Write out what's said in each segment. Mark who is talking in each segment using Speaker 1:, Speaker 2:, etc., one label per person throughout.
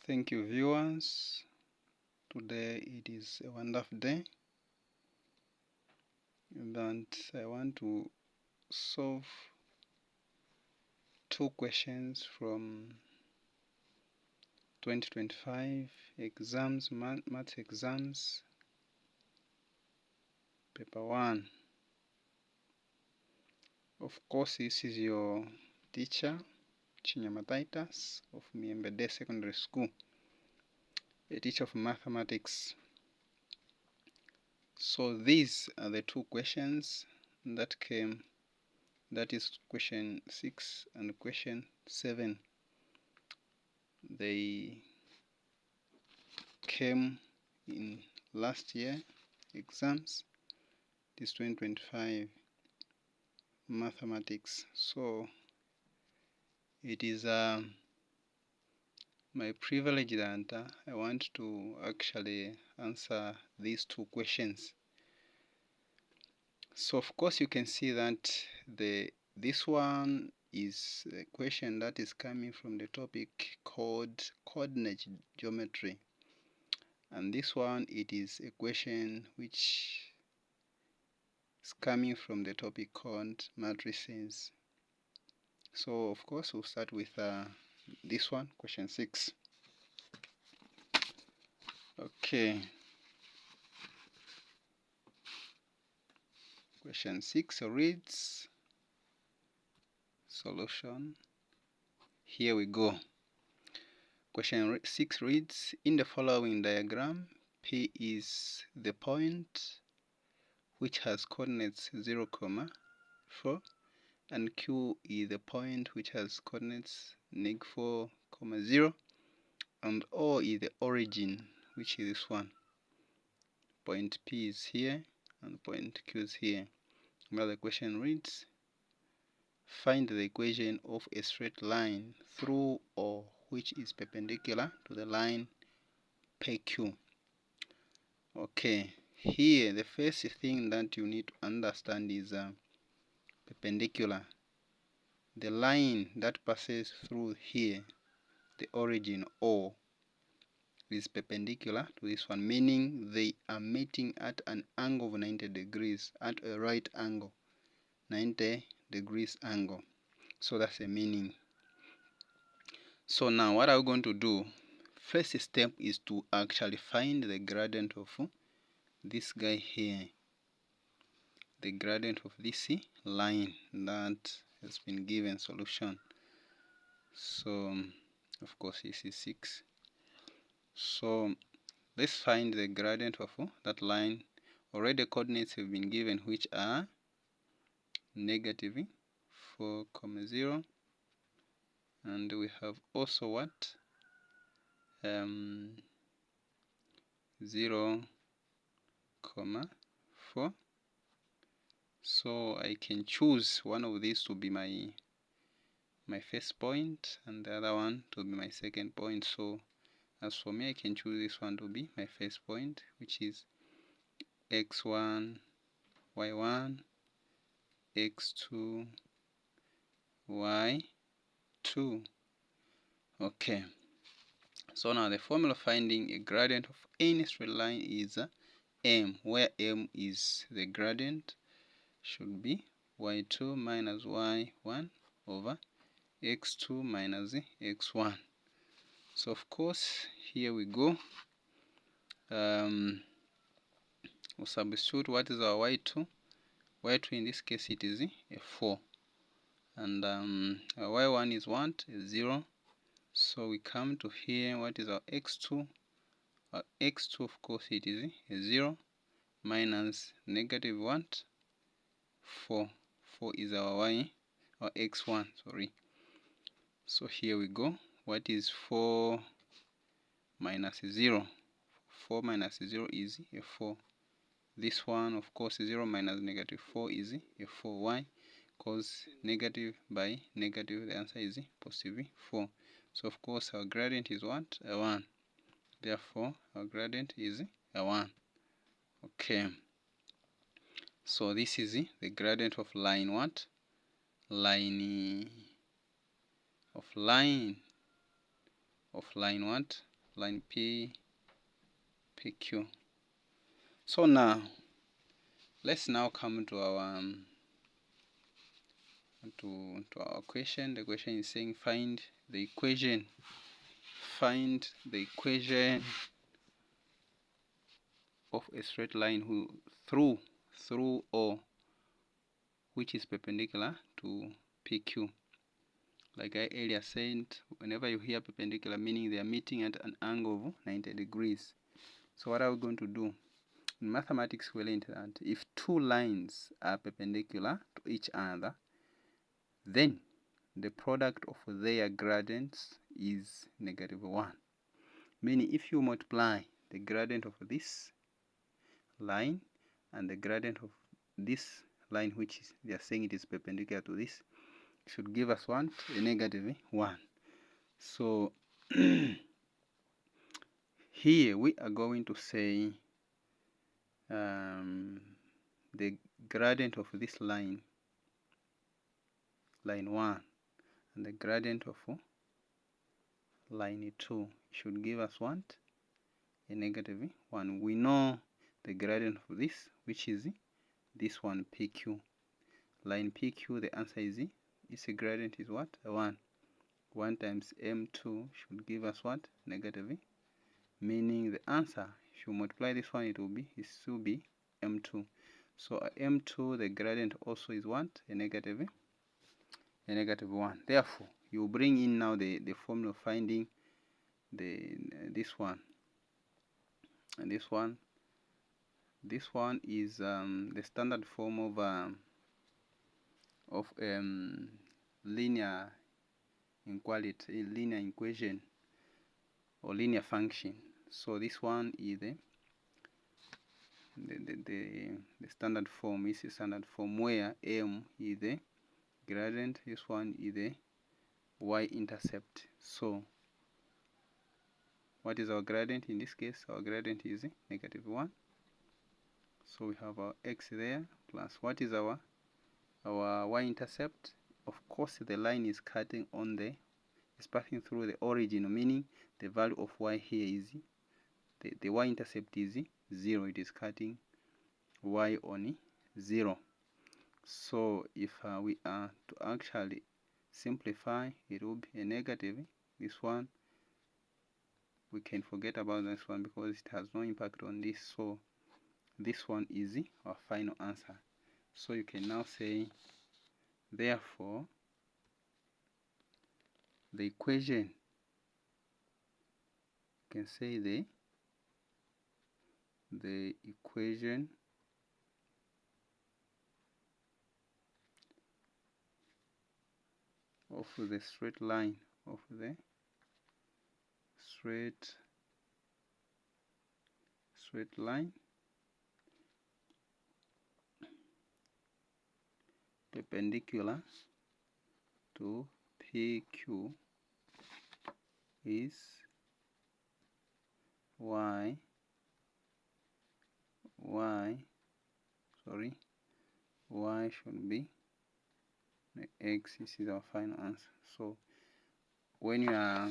Speaker 1: Thank you, viewers. Today it is a wonderful day, and I want to solve two questions from 2025 exams, math exams, paper 1. Of course, this is your teacher, Chinyama Titus of Miembede Secondary School, a teacher of mathematics. So these are the two questions that came, that is question 6 and question 7. They came in last year exams, this 2025 mathematics. So it is my privilege that I want to actually answer these two questions. So of course you can see that this one is a question that is coming from the topic called coordinate geometry, and this one it is a question which is coming from the topic called matrices. So of course we'll start with this one, question 6. Okay, question 6 reads, solution. Here we go. Question 6 reads, in the following diagram, P is the point which has coordinates 0, 4, and Q is the point which has coordinates -4, 0, and O is the origin, which is this one. Point P is here and point Q is here. Now the question reads, find the equation of a straight line through O which is perpendicular to the line PQ. Okay, here the first thing that you need to understand is perpendicular. The line that passes through here, the origin O, is perpendicular to this one, meaning they are meeting at an angle of 90 degrees, at a right angle, 90 degrees angle. So that's the meaning. So now what are we going to do? First step is to actually find the gradient of this guy here, the gradient of this line that has been given solution. So of course this is 6. So let's find the gradient of that line. Already coordinates have been given, which are -4, 0, and we have also what, 0, 4. So I can choose one of these to be my first point and the other one to be my second point. So as for me, I can choose this one to be my first point, which is x1, y1, x2, y2. Okay, so now the formula finding a gradient of any straight line is m, where m is the gradient, should be y2 minus y1 over x2 minus x1. So of course here we go. We'll substitute what is our y2. Y2 in this case it is a 4, and our y1 is what, 0. So we come to here, what is our x2? Our x2 of course it is a 0 minus negative what, 4. 4 is our y, our x1, sorry. So here we go. What is 4 minus 0? 4 minus 0 is a 4. This one, of course, 0 minus -4 is a 4. Why? Because negative by negative, the answer is positive 4. So of course our gradient is what? A 1. Therefore our gradient is a 1. Okay. So this is the gradient of line what? Line what? line P, PQ. So now let's now come to our question. The question is saying find the equation of a straight line through O which is perpendicular to PQ. Like I earlier said, whenever you hear perpendicular, meaning they are meeting at an angle of 90 degrees. So what are we going to do? In mathematics we learned that if two lines are perpendicular to each other, then the product of their gradients is -1. Meaning if you multiply the gradient of this line and the gradient of this line, which is, they are saying it is perpendicular to this, should give us what? A -1. So here we are going to say the gradient of this line 1, and the gradient of line 2 should give us what? A -1. We know the gradient of this, which is this one, PQ. Line PQ, the answer is its gradient is what? 1. 1 times M2 should give us what? -, meaning the answer, if you multiply this one, it will be M2. So M2, the gradient also is what? A -1. Therefore, you bring in now the formula of finding this one. And this one is the standard form of linear inequality, linear equation, or linear function. So this one is the standard form. Is a standard form where M is the gradient, this one is the y-intercept. So what is our gradient in this case? Our gradient is -1. So we have our x there plus what is our y-intercept? Of course, the line is cutting on is passing through the origin, meaning the value of y here is the y-intercept is 0. It is cutting y on 0. So if we are to actually simplify, it will be a negative. This one, we can forget about this one because it has no impact on this. So this one is our final answer. So you can now say, therefore, the equation, you can say the equation of the straight line straight line perpendicular to PQ is y should be x. This is our final answer. So when you are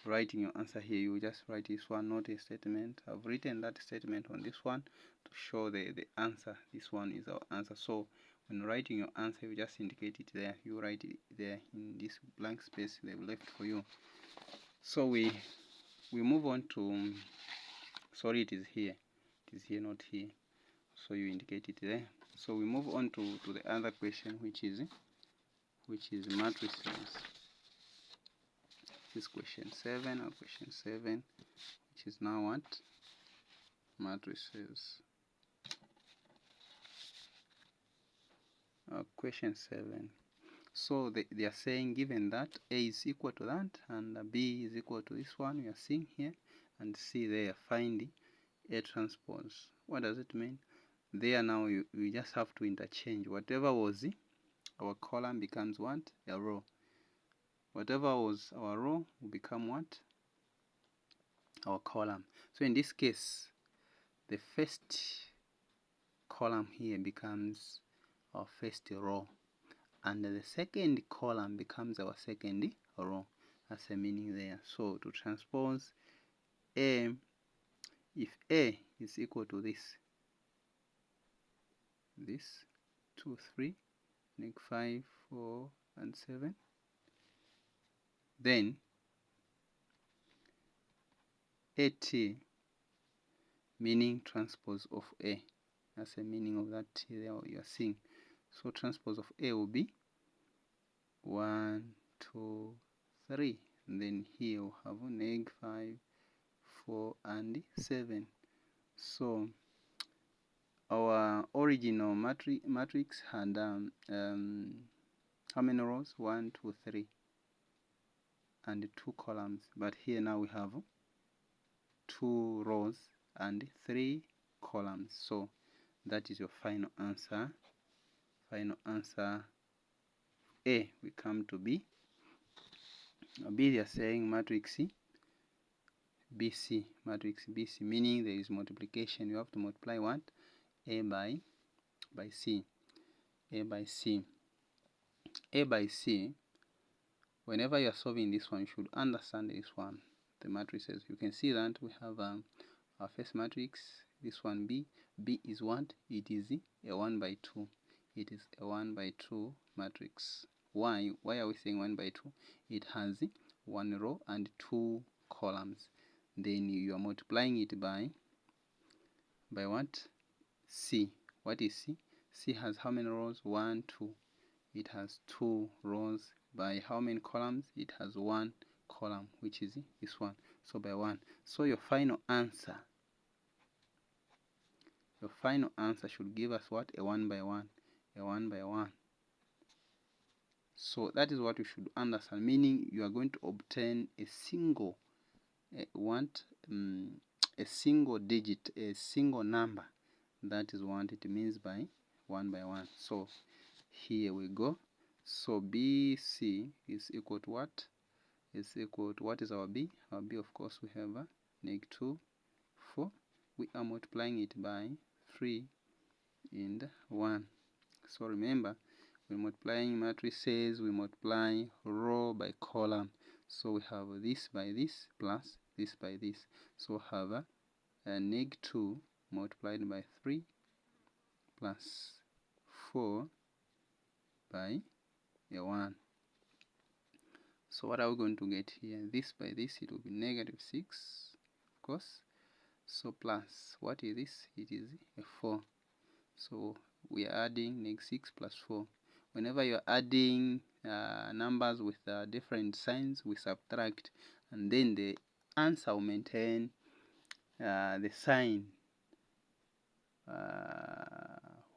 Speaker 1: writing your answer here, you just write this one, not a statement. I've written that statement on this one to show the answer. This one is our answer. So when writing your answer, you just indicate it there. You write it there in this blank space they've left for you. So we move on to, sorry, it is here, not here. So you indicate it there. So we move on to the other question, which is matrices. This is question 7, which is now what? Matrices. Question 7. So they are saying, given that A is equal to that and B is equal to this one we are seeing here, and C there, find A transpose. What does it mean? There now we just have to interchange. Whatever was our column becomes what? A row. Whatever was our row will become what? Our column. So in this case, the first column here becomes our first row, and the second column becomes our second row. That's the meaning there. So to transpose A, if A is equal to this 2, 3, 5, 4, and 7, then AT, meaning transpose of A. That's the meaning of that T there you are seeing. So transpose of A will be 1, 2, 3. And then here we'll have -5, 4, and 7. So our original matrix had how many rows? 1, 2, 3, and 2 columns. But here now we have 2 rows and 3 columns. So that is your final answer. Final answer A. We come to B. B, they are saying matrix BC. Matrix BC, meaning there is multiplication. You have to multiply what? A by C. A by C. A by C. Whenever you are solving this one, you should understand this one. The matrices. You can see that we have our first matrix. This one B. B is what? It is a 1 by 2. It is a 1 by 2 matrix. Why are we saying 1 by 2? It has 1 row and 2 columns. Then you are multiplying it by what? C. What is C? C has how many rows? 1, 2. It has 2 rows. By how many columns? It has 1 column, which is this one. So by 1. So your final answer should give us what? A 1 by 1. A 1 by 1. So that is what you should understand, meaning you are going to obtain a single a single digit, a single number. That is what it means by 1 by 1. So here we go. So BC is equal to what? Is equal to, what is our B? Our B, of course, we have a -2, 4. We are multiplying it by 3 and 1. So remember, we're multiplying matrices, we multiply row by column. So we have this by this plus this by this. So we have a -2 multiplied by 3 plus 4 by a 1. So what are we going to get here? This by this, it will be -6, of course. So plus, what is this? It is a 4. So we are adding -6 plus 4. Whenever you are adding numbers with different signs, we subtract, and then the answer will maintain the sign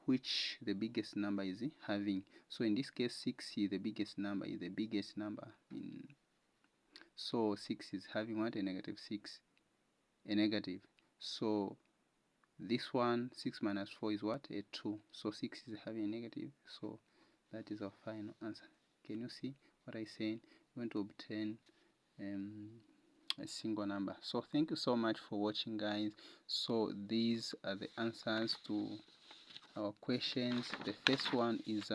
Speaker 1: which the biggest number is having. So in this case, 6 is the biggest number. So 6 is having what? A -6. A negative. So this one, 6 minus 4 is what? A 2. So 6 is having a negative. So that is our final answer. Can you see what I said? We're going to obtain a single number. So thank you so much for watching, guys. So these are the answers to our questions. The first one is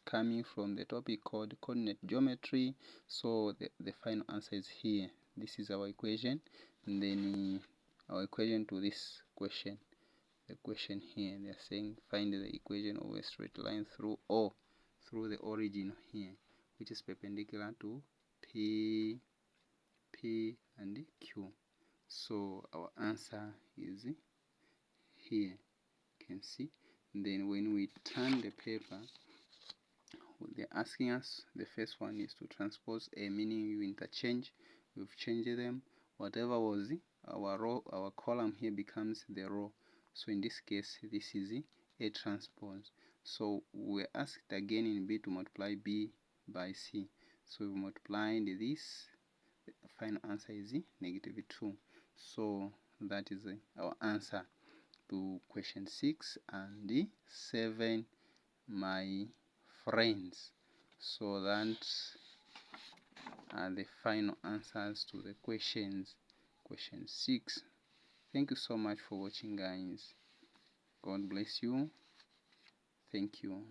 Speaker 1: coming from the topic called coordinate geometry. So the final answer is here. This is our equation, and then our equation to this question. The question here, they are saying find the equation of a straight line through the origin here, which is perpendicular to P and Q. So our answer is here. You can see. And then when we turn the paper, they're asking us, the first one is to transpose A, meaning you interchange. We've changed them. Whatever was our row, our column here becomes the row. So in this case, this is A transpose. So we're asked again in B to multiply B by C. So we multiplied this. The final answer is -2. So that is our answer to question 6 and 7, my friends. So that are the final answers to the question 6. Thank you so much for watching, guys. God bless you. Thank you.